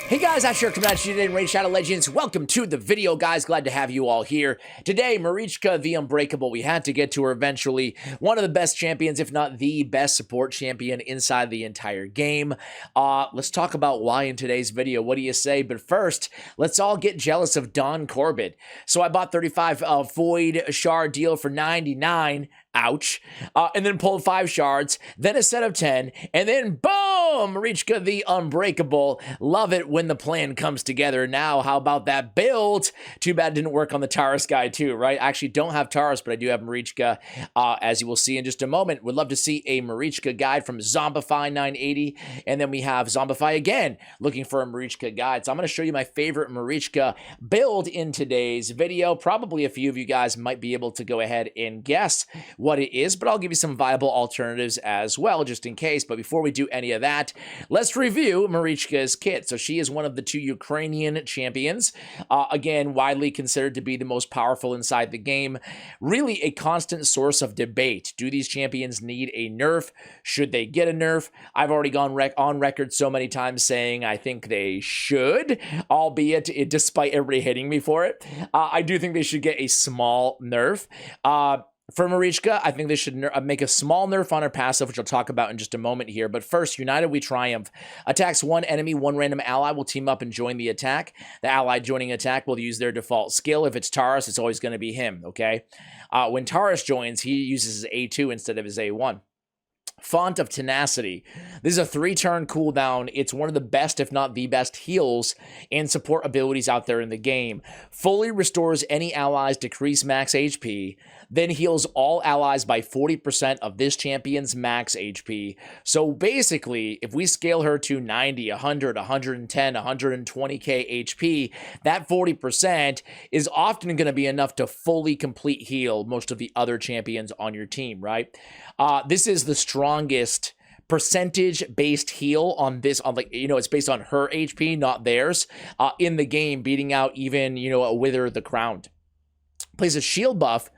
Hey guys, Asher coming at you today in Raid Shadow Legends. Welcome to the video, guys. Glad to have you all here. Today, Marichka the Unbreakable. We had to get to her eventually. One of the best champions, if not the best support champion inside the entire game. Let's talk about why in today's video. What do you say? But first, let's all get jealous of Don Corbett. So I bought 35 Void Shard deal for 99. Ouch. And then pulled 5 shards, then a set of 10, and then boom! Marichka the Unbreakable. Love it when the plan comes together. Now, how about that build? Too bad it didn't work on the Taurus guy too, right? I actually don't have Taurus, but I do have Marichka, as you will see in just a moment. Would love to see a Marichka guide from Zombify 980, and then we have Zombify again, looking for a Marichka guide. So I'm going to show you my favorite Marichka build in today's video. Probably a few of you guys might be able to go ahead and guess what it is, but I'll give you some viable alternatives as well, just in case. But before we do any of that, let's review Marichka's kit. So she is one of the 2 Ukrainian champions, again, widely considered to be the most powerful inside the game. Really a constant source of debate. Do these champions need a nerf? Should they get a nerf? I've already gone on record so many times saying I think they should, albeit despite everybody hating me for it. I do think they should get a small nerf. For Marichka, I think they should make a small nerf on her passive, which I'll talk about in just a moment here. But first, United We Triumph. Attacks one enemy, one random ally will team up and join the attack. The ally joining attack will use their default skill. If it's Taurus, it's always going to be him, okay? When Taurus joins, he uses his A2 instead of his A1. Font of Tenacity. This is a 3-turn cooldown. It's one of the best, if not the best, heals and support abilities out there in the game. Fully restores any allies' decreased max HP, then heals all allies by 40% of this champion's max HP. So basically, if we scale her to 90, 100, 110, 120k HP, that 40% is often going to be enough to fully complete heal most of the other champions on your team, right? This is the strongest percentage-based heal on this, it's based on her HP, not theirs, in the game, beating out even, a Wither the Crowned. Plays a shield buff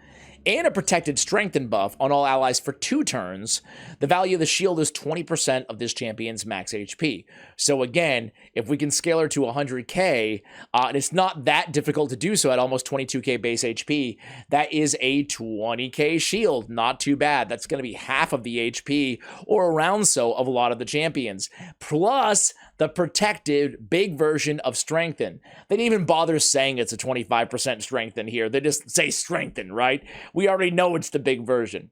and a protected strengthen buff on all allies for 2 turns. The value of the shield is 20% of this champion's max HP. So again, if we can scale her to 100k, and it's not that difficult to do so at almost 22k base HP, that is a 20k shield. Not too bad. That's going to be half of the HP, or around so, of a lot of the champions. Plus the protected big version of strengthen. They didn't even bother saying it's a 25% strengthen here. They just say strengthen, right? We already know it's the big version.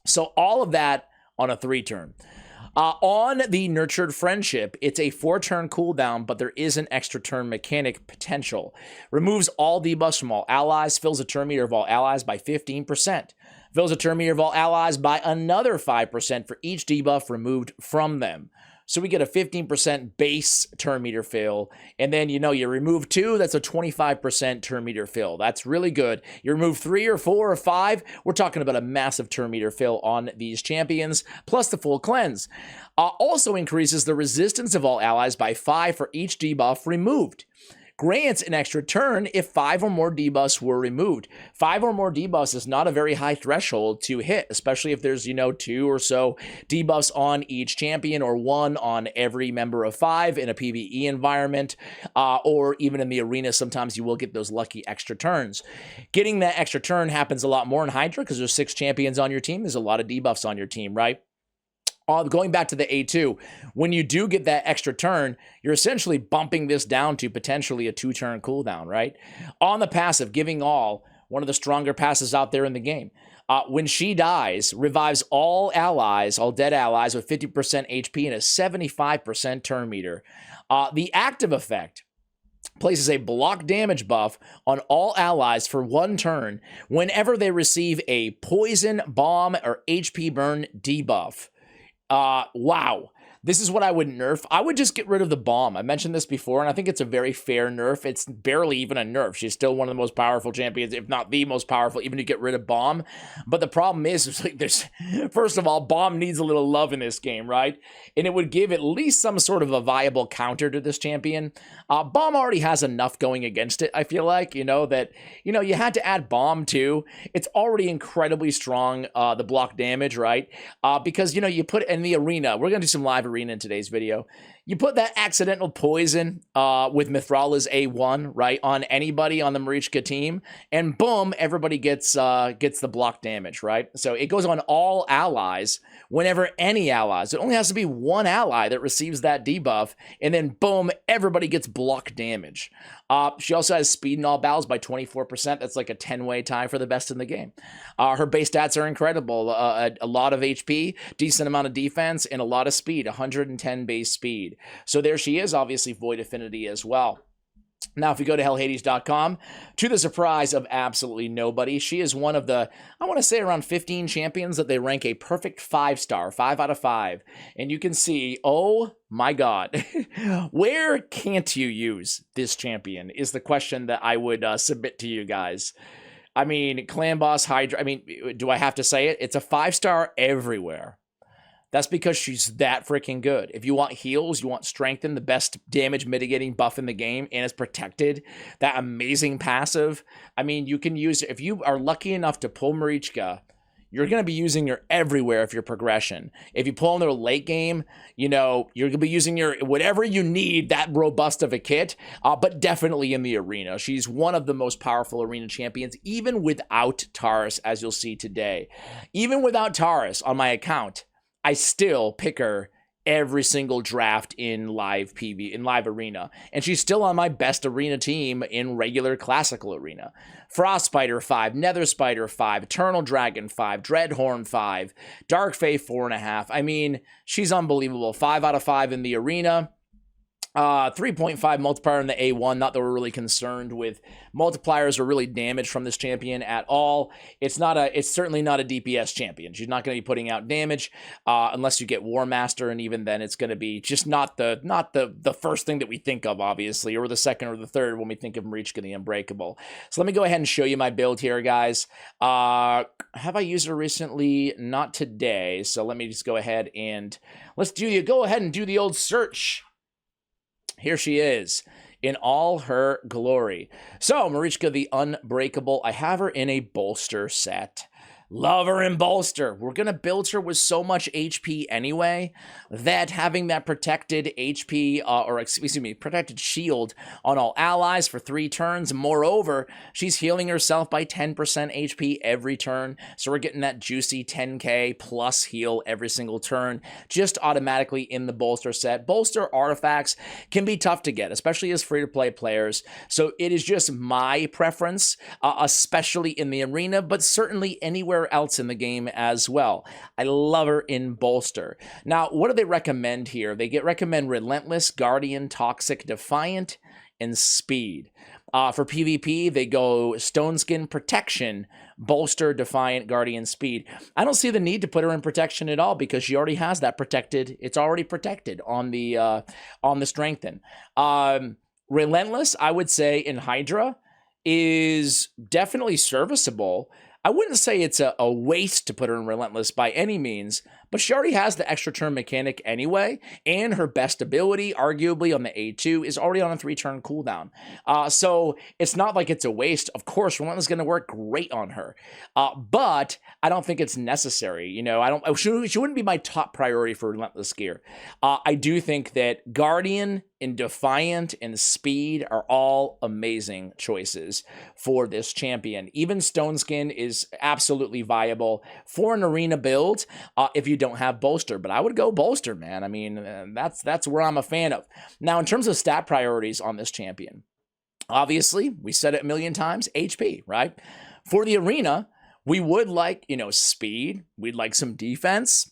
So all of that on a 3-turn. On the Nurtured Friendship, it's a 4-turn cooldown, but there is an extra turn mechanic potential. Removes all debuffs from all allies, fills a turn meter of all allies by 15%. Fills a turn meter of all allies by another 5% for each debuff removed from them. So we get a 15% base turn meter fill, and then, you remove 2, that's a 25% turn meter fill. That's really good. You remove 3 or 4 or 5, we're talking about a massive turn meter fill on these champions, plus the full cleanse. Also increases the resistance of all allies by 5 for each debuff removed. Grants an extra turn if 5 or more debuffs were removed. 5 or more debuffs is not a very high threshold to hit, especially if there's, 2 or so debuffs on each champion, or 1 on every member of 5 in a PvE environment, or even in the arena. Sometimes you will get those lucky extra turns. Getting that extra turn happens a lot more in Hydra because there's 6 champions on your team. There's a lot of debuffs on your team, right? Going back to the A2, when you do get that extra turn, you're essentially bumping this down to potentially a 2-turn cooldown, right? On the passive, Giving All, one of the stronger passes out there in the game. When she dies, revives all allies, all dead allies with 50% HP and a 75% turn meter. The active effect places a block damage buff on all allies for 1 turn whenever they receive a poison, bomb, or HP burn debuff. Wow. This is what I would nerf. I would just get rid of the bomb. I mentioned this before, and I think it's a very fair nerf. It's barely even a nerf. She's still one of the most powerful champions, if not the most powerful, even to get rid of bomb. But the problem is like first of all, bomb needs a little love in this game, right? And it would give at least some sort of a viable counter to this champion. Bomb already has enough going against it, I feel like, that you had to add bomb too. It's already incredibly strong, the block damage, right? Because, you put it in the arena. We're going to do some live arena in today's video. You put that accidental poison with Mithrala's A1, right, on anybody on the Marichka team, and boom, everybody gets the block damage, right? So it goes on all allies whenever any allies. It only has to be one ally that receives that debuff, and then boom, everybody gets block damage. She also has speed in all battles by 24%. That's like a 10-way tie for the best in the game. Her base stats are incredible. A lot of HP, decent amount of defense, and a lot of speed, 110 base speed. So there she is, obviously Void Affinity as well. Now, if we go to hellhades.com, to the surprise of absolutely nobody, she is one of the, I want to say around 15 champions that they rank a perfect 5-star, 5 out of 5. And you can see, oh my God, where can't you use this champion is the question that I would submit to you guys. I mean, Clan Boss Hydra, I mean, do I have to say it? It's a 5-star everywhere. That's because she's that freaking good. If you want heals, you want strengthen, the best damage mitigating buff in the game, and it's protected, that amazing passive. I mean, you can use, if you are lucky enough to pull Marichka, you're going to be using her everywhere if you're progression. If you pull in their late game, you know, you're going to be using your, whatever you need, that robust of a kit, but definitely in the arena. She's one of the most powerful arena champions, even without Taurus, as you'll see today. Even without Taurus on my account, I still pick her every single draft in live PV, in live arena. And she's still on my best arena team in regular classical arena. Frost Spider 5, Nether Spider 5, Eternal Dragon 5, Dreadhorn 5, Dark Fae 4.5. I mean, she's unbelievable. 5 out of 5 in the arena. 3.5 multiplier in the A1. Not that we're really concerned with multipliers or really damage from this champion at all. It's certainly not a DPS champion. She's not going to be putting out damage unless you get War Master, and even then it's going to be just not the first thing that we think of, obviously, or the second or the third when we think of Marichka the Unbreakable. So let me go ahead and show you my build here, guys. Have I used her recently? Not today. So let me just go ahead and go ahead and do the old search. Here she is in all her glory. So, Marichka the Unbreakable, I have her in a bolster set. Love her in bolster. We're going to build her with so much HP anyway that having that protected HP, protected shield on all allies for 3 turns. Moreover, she's healing herself by 10% HP every turn. So we're getting that juicy 10k plus heal every single turn, just automatically in the bolster set. Bolster artifacts can be tough to get, especially as free-to-play players. So it is just my preference, especially in the arena, but certainly anywhere else in the game as well. I love her in bolster. Now, what do they recommend here? They recommend Relentless, Guardian, Toxic, Defiant, and Speed. For PvP, they go Stone Skin, Protection, Bolster, Defiant, Guardian, Speed. I don't see the need to put her in Protection at all because she already has that protected. It's already protected on the Strengthen. Relentless, I would say, in Hydra is definitely serviceable. I wouldn't say it's a waste to put her in Relentless by any means, but she already has the extra turn mechanic anyway, and her best ability, arguably on the A2, is already on a 3-turn cooldown. So it's not like it's a waste. Of course, Relentless is going to work great on her, but I don't think it's necessary. You know, she wouldn't be my top priority for Relentless gear. I do think that Guardian and Defiant and Speed are all amazing choices for this champion. Even Stone Skin is absolutely viable for an arena build if you don't have bolster, but I would go bolster, man. I mean, that's where I'm a fan of. Now, in terms of stat priorities on this champion, obviously, we said it a million times, HP, right? For the arena, we would like, you know, speed. We'd like some defense.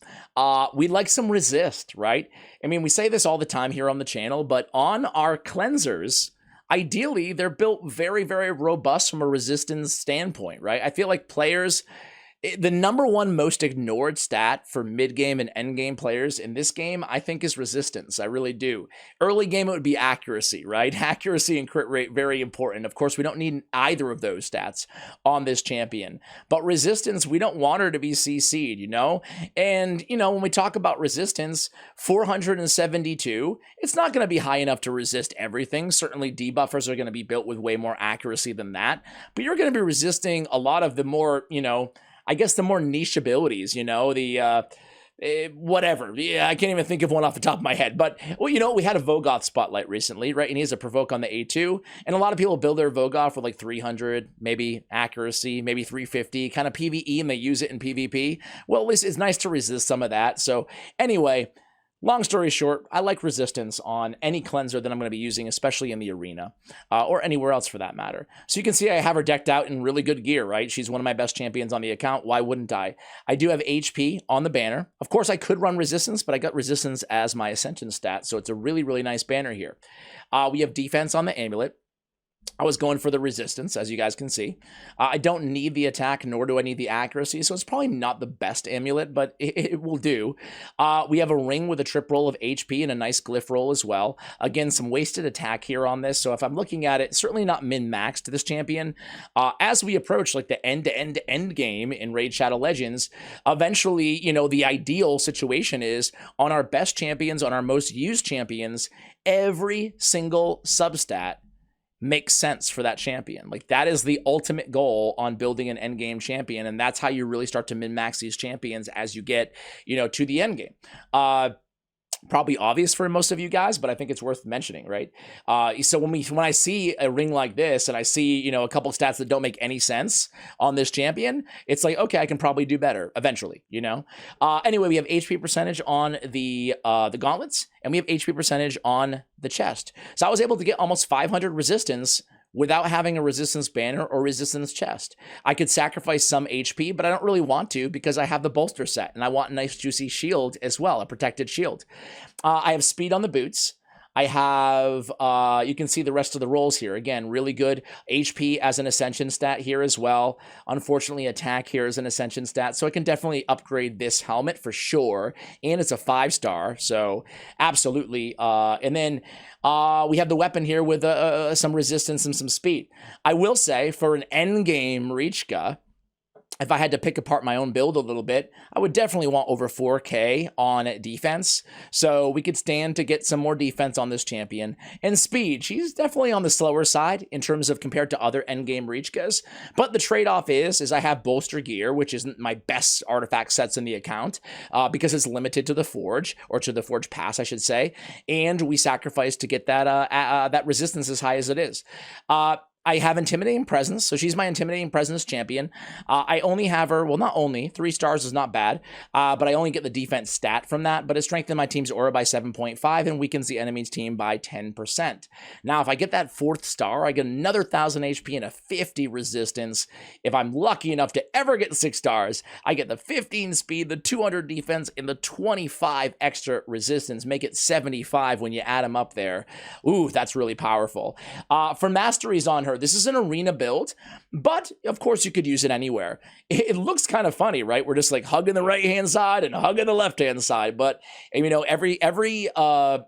We'd like some resist, right? I mean, we say this all the time here on the channel, but on our cleansers, ideally, they're built very, very robust from a resistance standpoint, right? I feel like players, the number one most ignored stat for mid-game and end-game players in this game, I think, is resistance. I really do. Early game, it would be accuracy, right? Accuracy and crit rate, very important. Of course, we don't need either of those stats on this champion. But resistance, we don't want her to be CC'd, you know? And, you know, when we talk about resistance, 472, it's not going to be high enough to resist everything. Certainly, debuffers are going to be built with way more accuracy than that. But you're going to be resisting a lot of the more, you know, I guess the more niche abilities, you know, the whatever. Yeah, I can't even think of one off the top of my head. But, well, you know, we had a Vogoth spotlight recently, right? And he has a provoke on the A2. And a lot of people build their Vogoth with like 300, maybe accuracy, maybe 350, kind of PvE, and they use it in PvP. Well, at least it's nice to resist some of that. So anyway, long story short, I like resistance on any cleanser that I'm going to be using, especially in the arena, or anywhere else for that matter. So you can see I have her decked out in really good gear, right? She's one of my best champions on the account. Why wouldn't I? I do have HP on the banner. Of course, I could run resistance, but I got resistance as my ascension stat, so it's a really, really nice banner here. We have defense on the amulet. I was going for the resistance, as you guys can see. I don't need the attack, nor do I need the accuracy, so it's probably not the best amulet, but it will do. We have a ring with a trip roll of HP and a nice glyph roll as well. Again, some wasted attack here on this, so if I'm looking at it, certainly not min-maxed to this champion. As we approach like the end-to-end game in Raid Shadow Legends, eventually, you know, the ideal situation is on our best champions, on our most used champions, every single substat makes sense for that champion. Like, that is the ultimate goal on building an endgame champion, and that's how you really start to min-max these champions as you get, you know, to the end game. Probably obvious for most of you guys, but I think it's worth mentioning, right? So when I see a ring like this and I see, you know, a couple stats that don't make any sense on this champion, it's like, okay, I can probably do better eventually, you know? Anyway, we have HP percentage on the gauntlets, and we have HP percentage on the chest. So I was able to get almost 500 resistance without having a resistance banner or resistance chest. I could sacrifice some HP, but I don't really want to because I have the bolster set, and I want a nice juicy shield as well, a protected shield. I have speed on the boots. I have, you can see the rest of the rolls here. Again, really good HP as an ascension stat here as well. Unfortunately, attack here is an ascension stat, so I can definitely upgrade this helmet for sure. And it's a 5-star, so absolutely. And then we have the weapon here with some resistance and some speed. I will say, for an endgame Marichka, if I had to pick apart my own build a little bit, I would definitely want over 4K on defense. So we could stand to get some more defense on this champion. And speed, she's definitely on the slower side in terms of compared to other endgame Marichkas. But the trade-off is I have bolster gear, which isn't my best artifact sets in the account because it's limited to the Forge, or to the Forge Pass, I should say. And we sacrifice to get that, that resistance as high as it is. I have Intimidating Presence, so she's my Intimidating Presence champion. I only have her, well, not only, 3 stars is not bad, but I only get the defense stat from that, but it strengthens my team's aura by 7.5 and weakens the enemy's team by 10%. Now, if I get that 4th star, I get another 1,000 HP and a 50 resistance. If I'm lucky enough to ever get 6 stars, I get the 15 speed, the 200 defense, and the 25 extra resistance. Make it 75 when you add them up there. Ooh, that's really powerful. For Masteries on her, this is an arena build, but of course you could use it anywhere. It looks kind of funny, right? We're just like hugging the right-hand side and hugging the left-hand side, but you know, every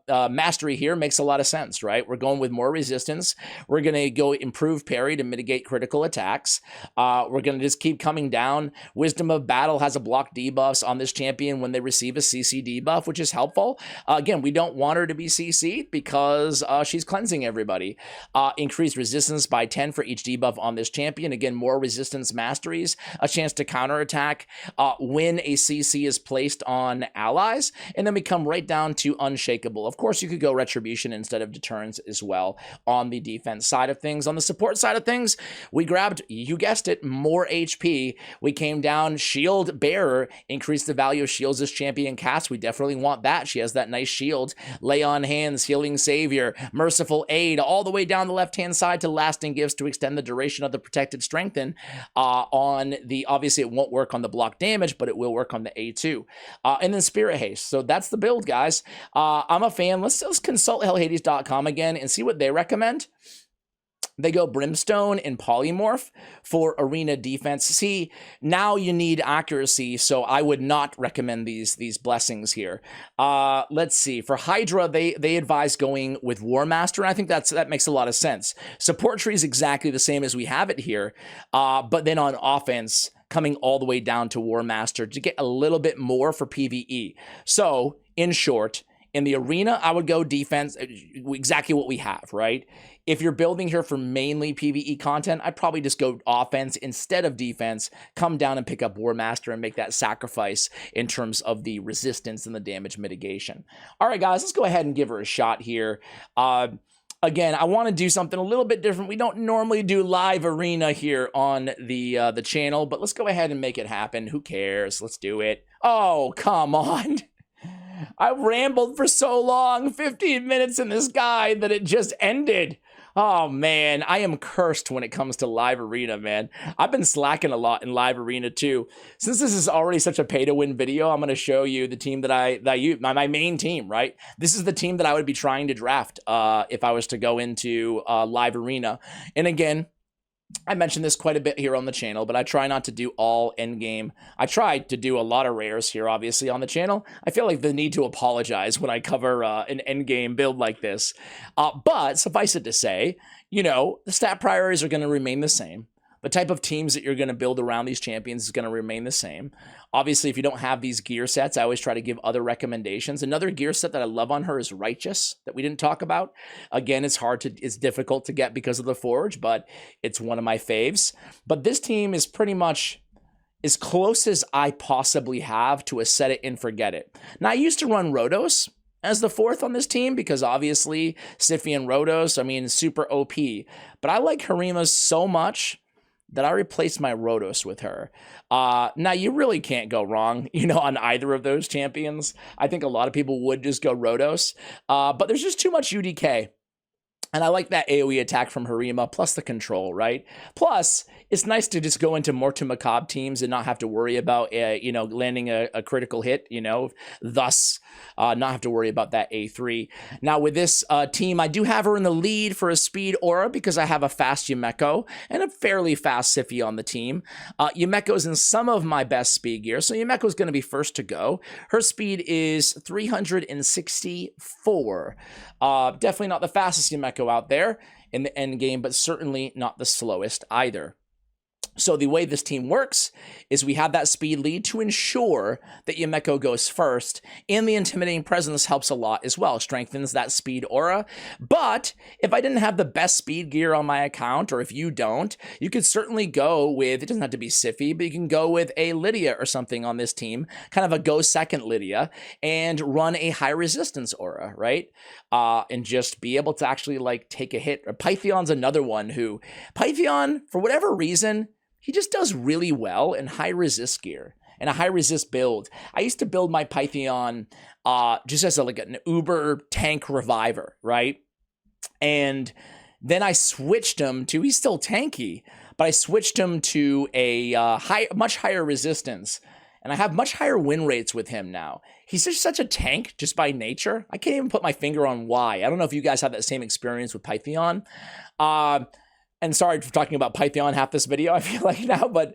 mastery here makes a lot of sense, right? We're going with more resistance. We're going to go improve parry to mitigate critical attacks. We're going to just keep coming down. Wisdom of Battle has a block debuffs on this champion when they receive a CC debuff, which is helpful. Again, we don't want her to be CC'd because she's cleansing everybody. Increased resistance by 10 for each debuff on this champion. Again, more resistance masteries, a chance to counterattack when a CC is placed on allies, and then we come right down to Unshakable. Of course, you could go Retribution instead of Deterrence as well on the defense side of things. On the support side of things, we grabbed, you guessed it, more HP. We came down Shield Bearer, increased the value of shields this champion casts. We definitely want that. She has that nice shield. Lay on Hands, Healing Savior, Merciful Aid, all the way down the left-hand side to Lasting Gifts to extend the duration of the protected strengthen. On the, obviously it won't work on the block damage, but it will work on the A2. And then Spirit Haste. So that's the build, guys. I'm a fan. Let's consult hellhades.com again and see what they recommend. They go Brimstone and Polymorph for arena defense. See, now you need accuracy, so I would not recommend these blessings here. Let's see. For Hydra, they advise going with War Master, and I think that makes a lot of sense. Support tree is exactly the same as we have it here, but then on offense, coming all the way down to War Master to get a little bit more for PvE. So, in short, In the arena, I would go defense, exactly what we have, right? If you're building here for mainly PvE content, I'd probably just go offense instead of defense, come down and pick up War Master and make that sacrifice in terms of the resistance and the damage mitigation. All right, guys, let's go ahead and give her a shot here. Again, I want to do something a little bit different. We don't normally do live arena here on the channel, but let's go ahead and make it happen. Who cares? Let's do it. Oh, come on. I rambled for so long, 15 minutes in this guide, that it just ended. Oh, man, I am cursed when it comes to live arena, man. I've been slacking a lot in live arena, too. Since this is already such a pay-to-win video, I'm going to show you the team that I use, my main team, right? This is the team that I would be trying to draft if I was to go into live arena. And again, I mentioned this quite a bit here on the channel, but I try not to do all endgame. I try to do a lot of rares here, obviously, on the channel. I feel like the need to apologize when I cover an endgame build like this. But suffice it to say, you know, the stat priorities are going to remain the same. The type of teams that you're going to build around these champions is going to remain the same. Obviously, if you don't have these gear sets, I always try to give other recommendations. Another gear set that I love on her is Righteous, that we didn't talk about. Again, it's difficult to get because of the Forge, but it's one of my faves. But this team is pretty much as close as I possibly have to a set it and forget it. Now, I used to run Rhodos as the fourth on this team because obviously Siphi and Rhodos, I mean, super OP. But I like Harima so much that I replaced my Rhodos with her. Now, you really can't go wrong, you know, on either of those champions. I think a lot of people would just go Rhodos, but there's just too much UDK. And I like that AoE attack from Harima, plus the control, right? Plus, it's nice to just go into more to Macabre teams and not have to worry about, you know, landing a critical hit, you know, thus not have to worry about that A3. Now, with this team, I do have her in the lead for a speed aura because I have a fast Yumeko and a fairly fast Siphi on the team. Yumeko's in some of my best speed gear, so Yumeko's going to be first to go. Her speed is 364. Definitely not the fastest Yumeko out there in the end game, but certainly not the slowest either. So the way this team works is we have that speed lead to ensure that Yumeko goes first, and the intimidating presence helps a lot as well, strengthens that speed aura. But if I didn't have the best speed gear on my account, or if you don't, you could certainly go with, it doesn't have to be Siphi, but you can go with a Lydia or something on this team, kind of a go second Lydia, and run a high resistance aura, right? And just be able to actually like take a hit. Pythion's another one who, Python, for whatever reason, he just does really well in high resist gear and a high resist build. I used to build my Python just as like an uber tank reviver, right? And then I switched him to, he's still tanky, but I switched him to a much higher resistance. And I have much higher win rates with him now. He's just such a tank just by nature. I can't even put my finger on why. I don't know if you guys have that same experience with Python. And sorry for talking about Python half this video, I feel like now, but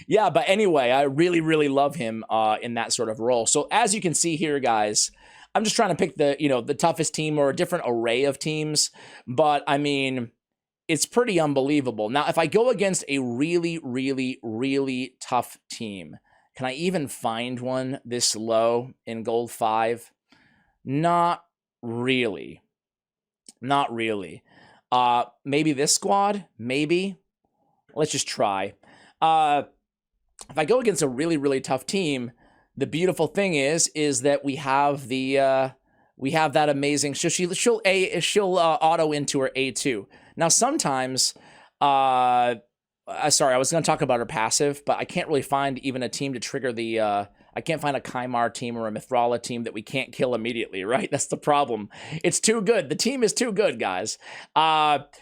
yeah, but anyway, I really, really love him in that sort of role. So as you can see here, guys, I'm just trying to pick the, you know, the toughest team or a different array of teams, but I mean, it's pretty unbelievable. Now, if I go against a really, really, really tough team, can I even find one this low in Gold 5? Not really. Not really. Maybe this squad, maybe. Let's just try. If I go against a really, really tough team, the beautiful thing is that we have the, we have that amazing, she'll auto into her A2. Now, sometimes, sorry, I was going to talk about her passive, but I can't really find even a team to trigger the, I can't find a Kymar team or a Mithrala team that we can't kill immediately, right? That's the problem. It's too good. The team is too good, guys. But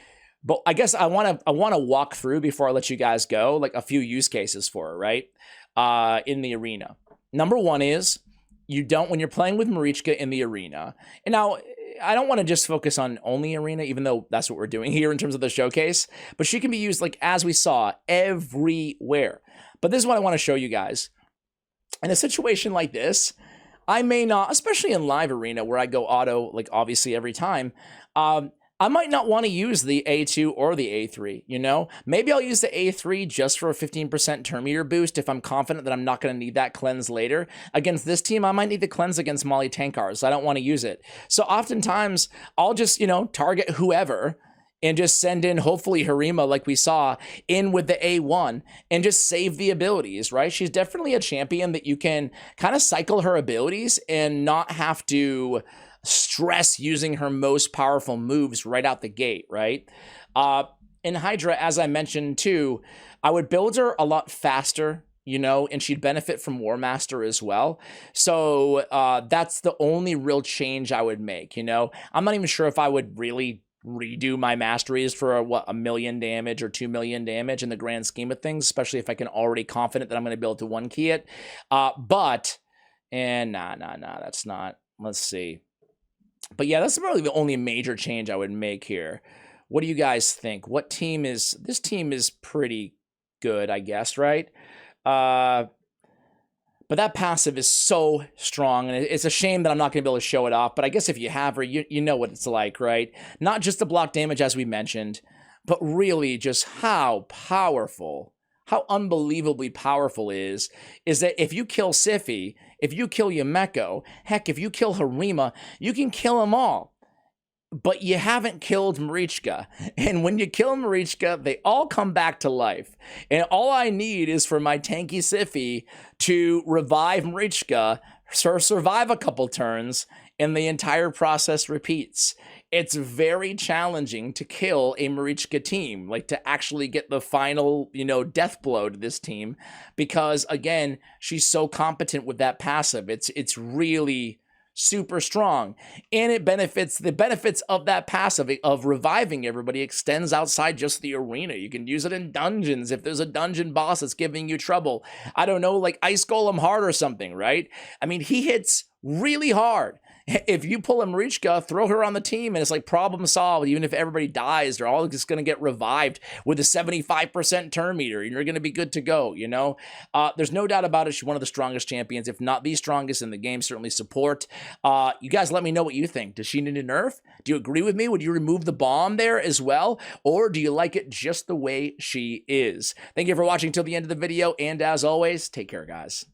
I guess I want to walk through before I let you guys go, like a few use cases for her, right? In the arena. Number one is you don't, when you're playing with Marichka in the arena, and now I don't want to just focus on only arena, even though that's what we're doing here in terms of the showcase, but she can be used, like, as we saw, everywhere. But this is what I want to show you guys. In a situation like this, I may not, especially in live arena where I go auto, like obviously every time, I I might not want to use the A2 or the A3, you know? Maybe I'll use the A3 just for a 15% turn meter boost if I'm confident that I'm not going to need that cleanse later. Against this team, I might need the cleanse against Molly Tankar, so I don't want to use it. So oftentimes, I'll just, you know, target whoever and just send in, hopefully, Harima, like we saw, in with the A1 and just save the abilities, right? She's definitely a champion that you can kind of cycle her abilities and not have to stress using her most powerful moves right out the gate, right? In Hydra, as I mentioned too, I would build her a lot faster, you know, and she'd benefit from War Master as well. So that's the only real change I would make, you know? I'm not even sure if I would really redo my Masteries for what, 1 million damage or 2 million damage in the grand scheme of things, especially if I can already confident that I'm going to be able to one key it. And nah, that's not. Let's see. But yeah, that's probably the only major change I would make here. What do you guys think? What team is this? Team is pretty good, I guess, right? But that passive is so strong, and it's a shame that I'm not going to be able to show it off. But I guess if you have her, you know what it's like, right? Not just the block damage, as we mentioned, but really just how powerful, how unbelievably powerful is that if you kill Sify, if you kill Yumeko, heck, if you kill Harima, you can kill them all. But you haven't killed Marichka. And when you kill Marichka, they all come back to life. And all I need is for my tanky Sify to revive Marichka, survive a couple turns, and the entire process repeats. It's very challenging to kill a Marichka team, like to actually get the final, you know, death blow to this team, because again, she's so competent with that passive. It's really super strong, and the benefits of that passive of reviving everybody extends outside just the arena. You can use it in dungeons if there's a dungeon boss that's giving you trouble. I don't know, like Ice Golem Hard or something, right? I mean, he hits really hard. If you pull a Marichka, throw her on the team, and it's like problem solved. Even if everybody dies, they're all just going to get revived with a 75% turn meter, and you're going to be good to go, you know? There's no doubt about it. She's one of the strongest champions, if not the strongest in the game. Certainly support. You guys let me know what you think. Does she need a nerf? Do you agree with me? Would you remove the bomb there as well? Or do you like it just the way she is? Thank you for watching till the end of the video, and as always, take care, guys.